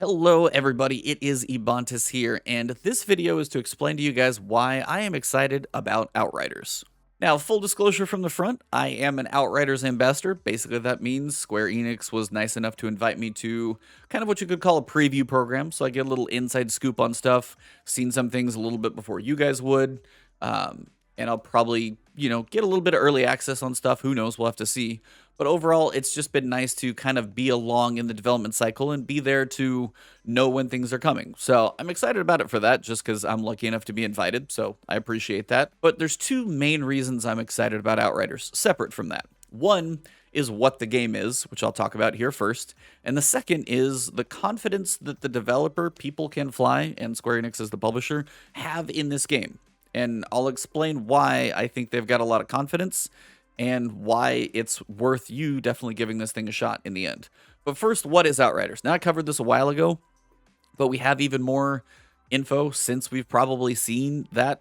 Hello everybody, it is Ebontis here, and this video is to explain to you guys why I am excited about Outriders. Now, full disclosure from the front, I am an Outriders ambassador. Basically that means Square Enix was nice enough to invite me to kind of what you could call a preview program, so I get a little inside scoop on stuff, seen some things a little bit before you guys would, and I'll probably, get a little bit of early access on stuff, who knows, we'll have to see. But overall, it's just been nice to kind of be along in the development cycle and be there to know when things are coming. So I'm excited about it for that, just because I'm lucky enough to be invited, so I appreciate that. But there's two main reasons I'm excited about Outriders, separate from that. One is what the game is, which I'll talk about here first, and the second is the confidence that the developer, People Can Fly, and Square Enix as the publisher, have in this game. And I'll explain why I think they've got a lot of confidence, and why it's worth you definitely giving this thing a shot in the end. But first, what is Outriders? Now, I covered this a while ago, but we have even more info since we've probably seen that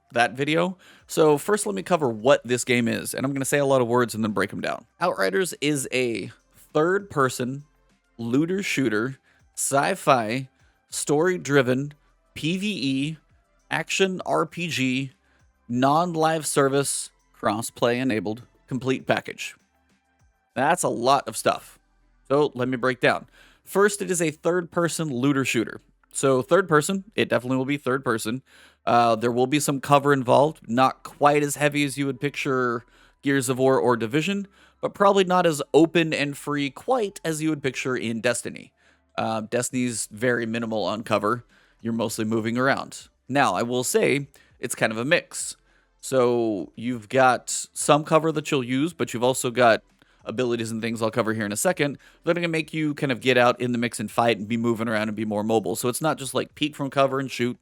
video. So first, let me cover what this game is, and I'm going to say a lot of words and then break them down. Outriders is a third-person looter shooter, sci-fi, story-driven, PvE, action RPG, non-live service, crossplay enabled, complete package. That's a lot of stuff. So let me break down. First, it is a third-person looter shooter. So third person, it definitely will be third person. There will be some cover involved, not quite as heavy as you would picture Gears of War or Division, but probably not as open and free quite as you would picture in Destiny. Destiny's very minimal on cover. You're mostly moving around. Now, I will say, it's kind of a mix. So you've got some cover that you'll use, but you've also got abilities and things I'll cover here in a second that are going to make you kind of get out in the mix and fight and be moving around and be more mobile. So it's not just like peek from cover and shoot,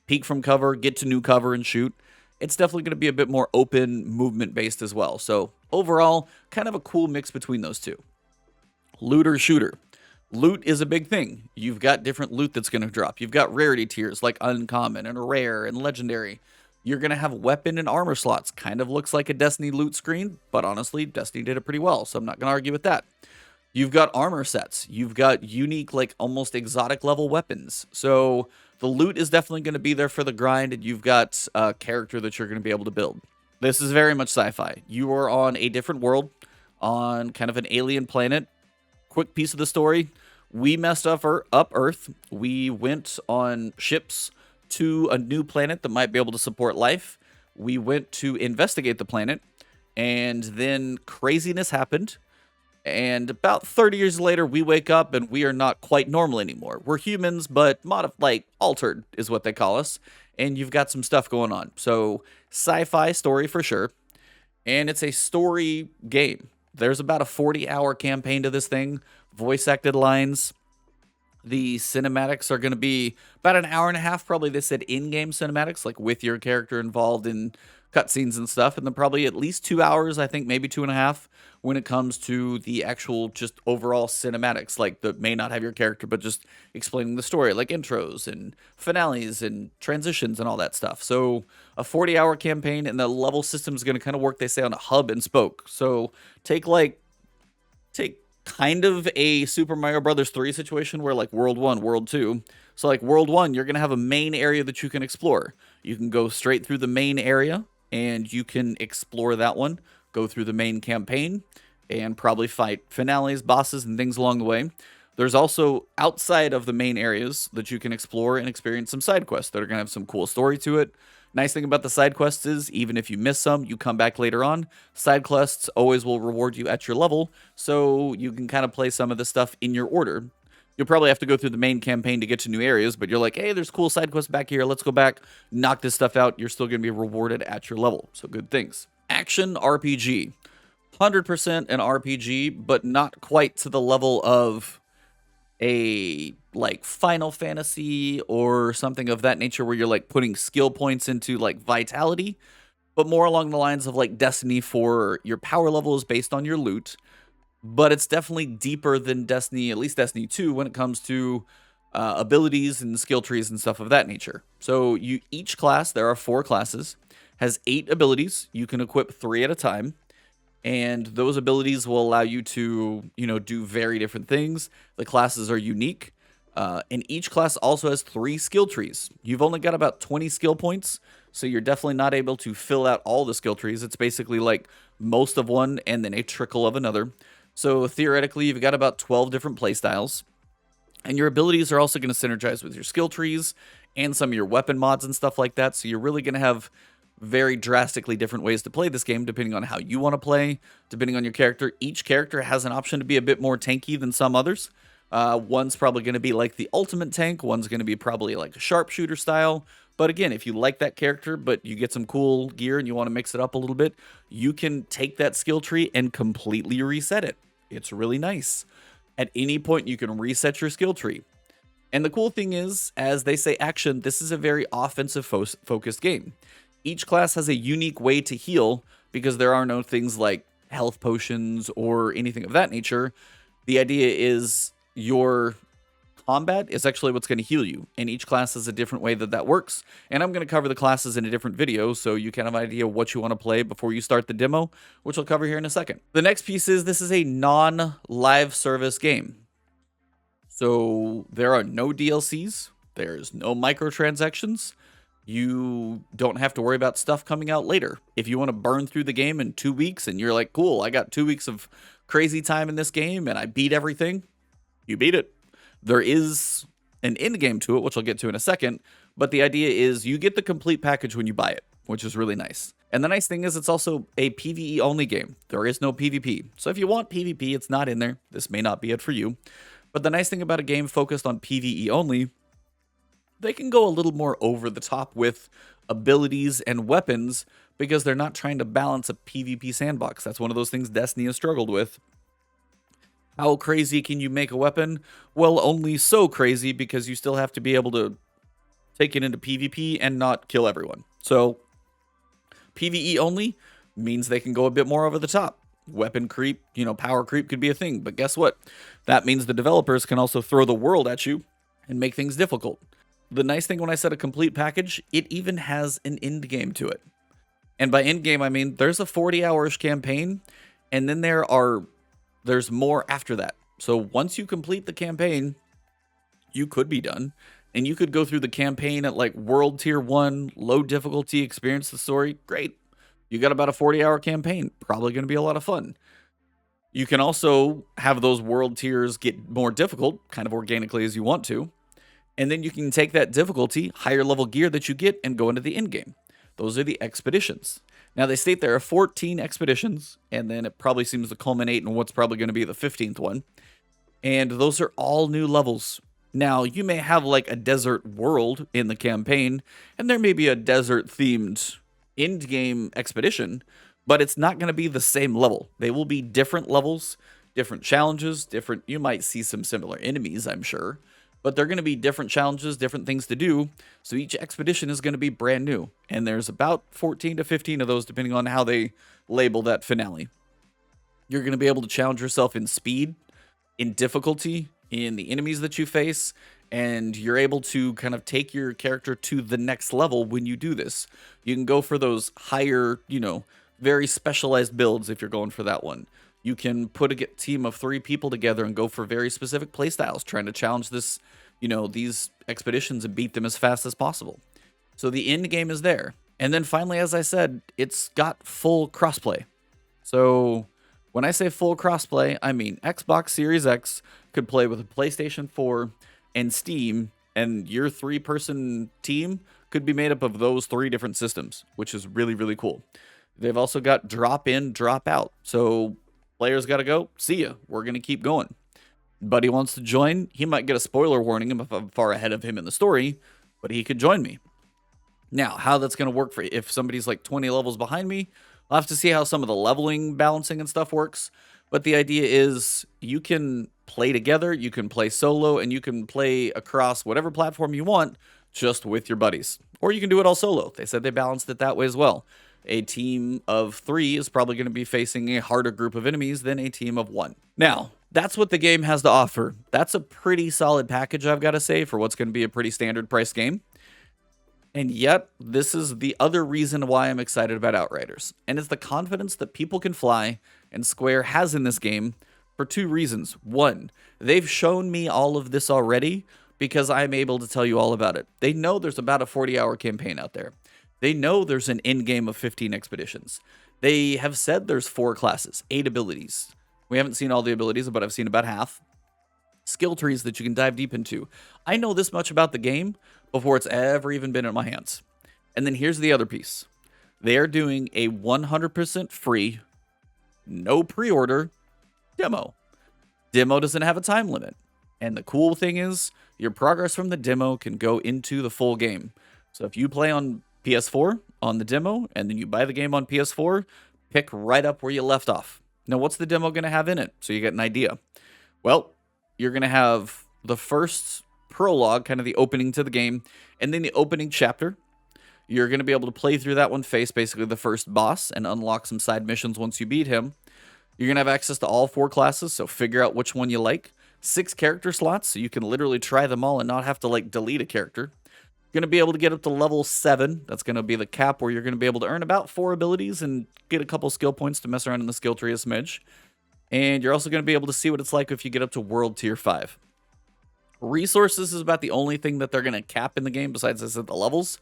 peek from cover, get to new cover and shoot. It's definitely going to be a bit more open movement based as well. So overall, kind of a cool mix between those two. Looter shooter. Loot is a big thing. You've got different loot that's going to drop. You've got rarity tiers like uncommon and rare and legendary. You're going to have weapon and armor slots. Kind of looks like a Destiny loot screen, but honestly, Destiny did it pretty well, so I'm not going to argue with that. You've got armor sets. You've got unique, like almost exotic level weapons. So the loot is definitely going to be there for the grind, and you've got a character that you're going to be able to build. This is very much sci-fi. You are on a different world, on kind of an alien planet. Quick piece of the story. We messed up Earth. We went on ships to a new planet that might be able to support life. We went to investigate the planet, and then craziness happened. And about 30 years later, we wake up and we are not quite normal anymore. We're humans, but altered is what they call us. And you've got some stuff going on. So sci-fi story for sure. And it's a story game. There's about a 40-hour campaign to this thing. Voice acted lines. The cinematics are going to be about an hour and a half, probably they said in-game cinematics, like with your character involved in cutscenes and stuff, and then probably at least 2 hours, I think maybe 2.5, when it comes to the actual just overall cinematics, like that may not have your character, but just explaining the story, like intros and finales and transitions and all that stuff. So a 40-hour campaign, and the level system is going to kind of work, they say, on a hub and spoke. So take kind of a Super Mario Brothers 3 situation where like World 1, World 2. So like World 1, you're going to have a main area that you can explore. You can go straight through the main area and you can explore that one, go through the main campaign and probably fight finales, bosses, and things along the way. There's also outside of the main areas that you can explore and experience some side quests that are going to have some cool story to it. Nice thing about the side quests is, even if you miss some, you come back later on. Side quests always will reward you at your level, so you can kind of play some of the stuff in your order. You'll probably have to go through the main campaign to get to new areas, but you're like, hey, there's cool side quests back here. Let's go back, knock this stuff out. You're still going to be rewarded at your level, so good things. Action RPG. 100% an RPG, but not quite to the level of a like Final Fantasy or something of that nature where you're like putting skill points into like vitality, but more along the lines of like Destiny, for your power level is based on your loot, but it's definitely deeper than Destiny, at least Destiny 2, when it comes to abilities and skill trees and stuff of that nature. So each class, there are 4 classes, has 8 abilities. You can equip 3 at a time. And those abilities will allow you to, do very different things. The classes are unique. And each class also has 3 skill trees. You've only got about 20 skill points, so you're definitely not able to fill out all the skill trees. It's basically like most of one and then a trickle of another. So theoretically, you've got about 12 different playstyles. And your abilities are also going to synergize with your skill trees and some of your weapon mods and stuff like that. So you're really going to have very drastically different ways to play this game depending on how you want to play, depending on your character. Each character has an option to be a bit more tanky than some others. One's probably going to be like the ultimate tank. One's going to be probably like a sharpshooter style. But again, if you like that character, but you get some cool gear and you want to mix it up a little bit, you can take that skill tree and completely reset it. It's really nice. At any point, you can reset your skill tree. And the cool thing is, as they say action, this is a very offensive focused game. Each class has a unique way to heal because there are no things like health potions or anything of that nature. The idea is your combat is actually what's going to heal you, and each class has a different way that works. And I'm going to cover the classes in a different video so you can have an idea what you want to play before you start the demo, which I'll cover here in a second. The next piece is this is a non-live service game. So there are no DLCs, there's no microtransactions. You don't have to worry about stuff coming out later. If you want to burn through the game in 2 weeks and you're like, cool, I got 2 weeks of crazy time in this game and I beat everything, you beat it. There is an end game to it, which I'll get to in a second, but the idea is you get the complete package when you buy it, which is really nice. And the nice thing is it's also a PvE only game. There is no PvP. So if you want PvP, it's not in there. This may not be it for you. But the nice thing about a game focused on PvE only, they can go a little more over the top with abilities and weapons because they're not trying to balance a PvP sandbox. That's one of those things Destiny has struggled with. How crazy can you make a weapon? Well, only so crazy because you still have to be able to take it into PvP and not kill everyone. So PvE only means they can go a bit more over the top. Weapon creep, power creep could be a thing. But guess what? That means the developers can also throw the world at you and make things difficult. The nice thing when I said a complete package, it even has an end game to it. And by end game, I mean there's a 40-hour campaign, and then there's more after that. So once you complete the campaign, you could be done, and you could go through the campaign at like World Tier 1, low difficulty, experience the story. Great. You got about a 40-hour campaign. Probably going to be a lot of fun. You can also have those world tiers get more difficult, kind of organically as you want to. And then you can take that difficulty, higher level gear that you get, and go into the end game. Those are the expeditions. Now, they state there are 14 expeditions, and then it probably seems to culminate in what's probably going to be the 15th one. And those are all new levels. Now, you may have like a desert world in the campaign, and there may be a desert-themed end-game expedition, but it's not going to be the same level. They will be different levels, different challenges, you might see some similar enemies, I'm sure. But they're going to be different challenges, different things to do. So each expedition is going to be brand new. And there's about 14 to 15 of those, depending on how they label that finale. You're going to be able to challenge yourself in speed, in difficulty, in the enemies that you face. And you're able to kind of take your character to the next level when you do this. You can go for those higher, very specialized builds if you're going for that one. You can put a team of 3 people together and go for very specific playstyles, trying to challenge these expeditions and beat them as fast as possible. So the end game is there. And then finally, as I said, it's got full crossplay. So when I say full crossplay, I mean Xbox Series X could play with a PlayStation 4 and Steam, and your 3-person team could be made up of those 3 different systems, which is really, really cool. They've also got drop in, drop out. So players got to go, see ya, we're going to keep going. Buddy wants to join, he might get a spoiler warning if I'm far ahead of him in the story, but he could join me. Now, how that's going to work for if somebody's like 20 levels behind me, I'll have to see how some of the leveling, balancing, and stuff works. But the idea is you can play together, you can play solo, and you can play across whatever platform you want just with your buddies. Or you can do it all solo. They said they balanced it that way as well. A team of 3 is probably going to be facing a harder group of enemies than a team of 1. Now, that's what the game has to offer. That's a pretty solid package, I've got to say, for what's going to be a pretty standard price game. And yet, this is the other reason why I'm excited about Outriders, and it's the confidence that people can fly and Square has in this game for two reasons. One, they've shown me all of this already because I'm able to tell you all about it. They know there's about a 40-hour campaign out there. They know there's an end game of 15 expeditions. They have said there's 4 classes, 8 abilities. We haven't seen all the abilities, but I've seen about half. Skill trees that you can dive deep into. I know this much about the game before it's ever even been in my hands. And then here's the other piece. They are doing a 100% free, no pre-order demo. Demo doesn't have a time limit. And the cool thing is, your progress from the demo can go into the full game. So if you play on PS4 on the demo, and then you buy the game on PS4, pick right up where you left off. Now, what's the demo going to have in it? So you get an idea. Well, you're going to have the first prologue, kind of the opening to the game, and then the opening chapter. You're going to be able to play through that one, face basically the first boss, and unlock some side missions once you beat him. You're going to have access to all 4 classes, so figure out which one you like. 6 character slots, so you can literally try them all and not have to, like, delete a character. You're going to be able to get up to level 7. That's going to be the cap where you're going to be able to earn about 4 abilities and get a couple skill points to mess around in the skill tree a smidge. And you're also going to be able to see what it's like if you get up to World Tier 5. Resources is about the only thing that they're going to cap in the game besides this at the levels,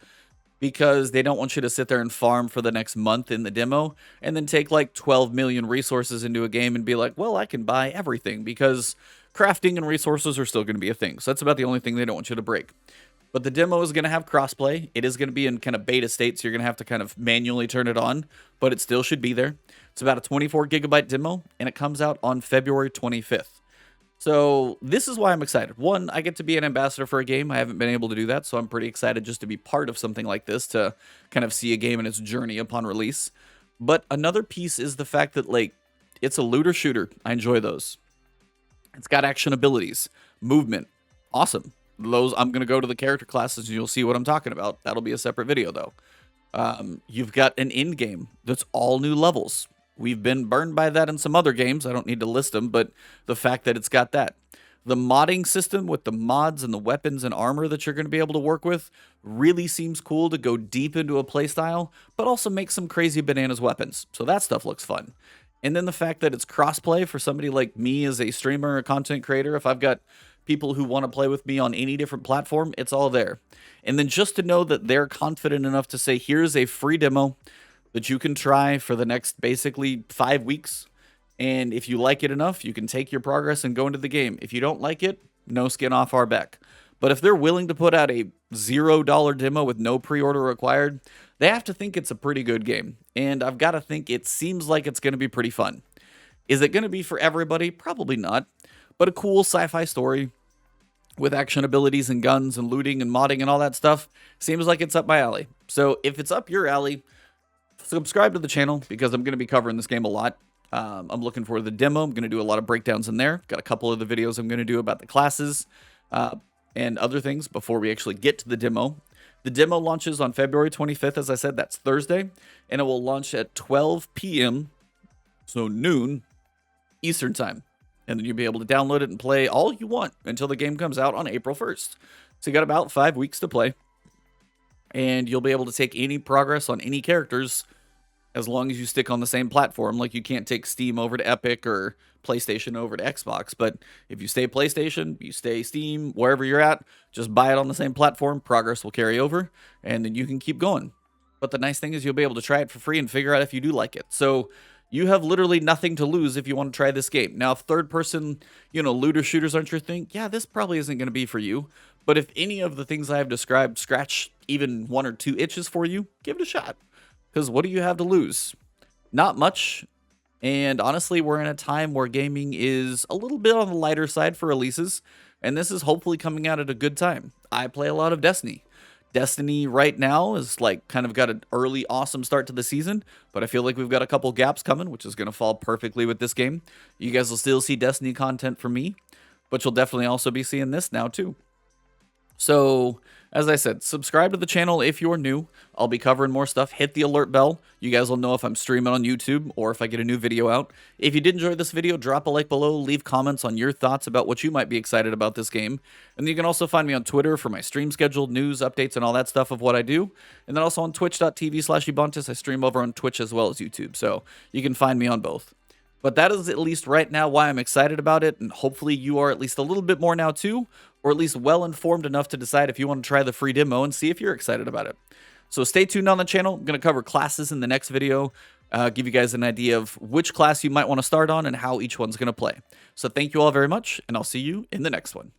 because they don't want you to sit there and farm for the next month in the demo and then take like 12 million resources into a game and be like, well, I can buy everything, because crafting and resources are still going to be a thing. So that's about the only thing they don't want you to break. But the demo is going to have crossplay. It is going to be in kind of beta state, so you're going to have to kind of manually turn it on, but it still should be there. It's about a 24 gigabyte demo, and it comes out on February 25th. So this is why I'm excited. One, I get to be an ambassador for a game. I haven't been able to do that, so I'm pretty excited just to be part of something like this, to kind of see a game in its journey upon release. But another piece is the fact that, like, it's a looter shooter. I enjoy those. It's got action abilities, movement. Awesome. Those, I'm going to go to the character classes and you'll see what I'm talking about. That'll be a separate video, though. You've got an end game that's all new levels. We've been burned by that in some other games. I don't need to list them, but the fact that it's got that. The modding system with the mods and the weapons and armor that you're going to be able to work with really seems cool to go deep into a playstyle, but also make some crazy bananas weapons. So that stuff looks fun. And then the fact that it's crossplay for somebody like me as a streamer or content creator, if I've got people who want to play with me on any different platform, it's all there. And then just to know that they're confident enough to say, here's a free demo that you can try for the next basically 5 weeks. And if you like it enough, you can take your progress and go into the game. If you don't like it, no skin off our back. But if they're willing to put out a $0 demo with no pre-order required, they have to think it's a pretty good game. And I've got to think it seems like it's going to be pretty fun. Is it going to be for everybody? Probably not. But a cool sci-fi story with action abilities and guns and looting and modding and all that stuff seems like it's up my alley. So if it's up your alley, subscribe to the channel, because I'm going to be covering this game a lot. I'm looking for the demo. I'm going to do a lot of breakdowns in there. Got a couple of the videos I'm going to do about the classes and other things before we actually get to the demo. The demo launches on February 25th, as I said, that's Thursday, and it will launch at 12 p.m., so noon, Eastern Time. And then you'll be able to download it and play all you want until the game comes out on April 1st. So you got about 5 weeks to play. And you'll be able to take any progress on any characters as long as you stick on the same platform. Like, you can't take Steam over to Epic or PlayStation over to Xbox. But if you stay PlayStation, you stay Steam, wherever you're at, just buy it on the same platform. Progress will carry over, and then you can keep going. But the nice thing is you'll be able to try it for free and figure out if you do like it. So you have literally nothing to lose if you want to try this game. Now, if third-person, looter shooters aren't your thing, yeah, this probably isn't going to be for you. But if any of the things I have described scratch even 1 or 2 itches for you, give it a shot. Because what do you have to lose? Not much. And honestly, we're in a time where gaming is a little bit on the lighter side for releases. And this is hopefully coming out at a good time. I play a lot of Destiny. Destiny right now is like kind of got an early awesome start to the season, but I feel like we've got a couple gaps coming, which is going to fall perfectly with this game. You guys will still see Destiny content from me, but you'll definitely also be seeing this now too. So As I said, subscribe to the channel if you're new. I'll be covering more stuff. Hit the alert bell. You guys will know if I'm streaming on YouTube or if I get a new video out. If you did enjoy this video, drop a like below, leave comments on your thoughts about what you might be excited about this game. And then you can also find me on Twitter for my stream schedule, news, updates, and all that stuff of what I do. And then also on twitch.tv/Ebontis. I stream over on Twitch as well as YouTube, so you can find me on both. But that is at least right now why I'm excited about it, and hopefully you are at least a little bit more now too, or at least well-informed enough to decide if you want to try the free demo and see if you're excited about it. So stay tuned on the channel. I'm going to cover classes in the next video, give you guys an idea of which class you might want to start on and how each one's going to play. So thank you all very much, and I'll see you in the next one.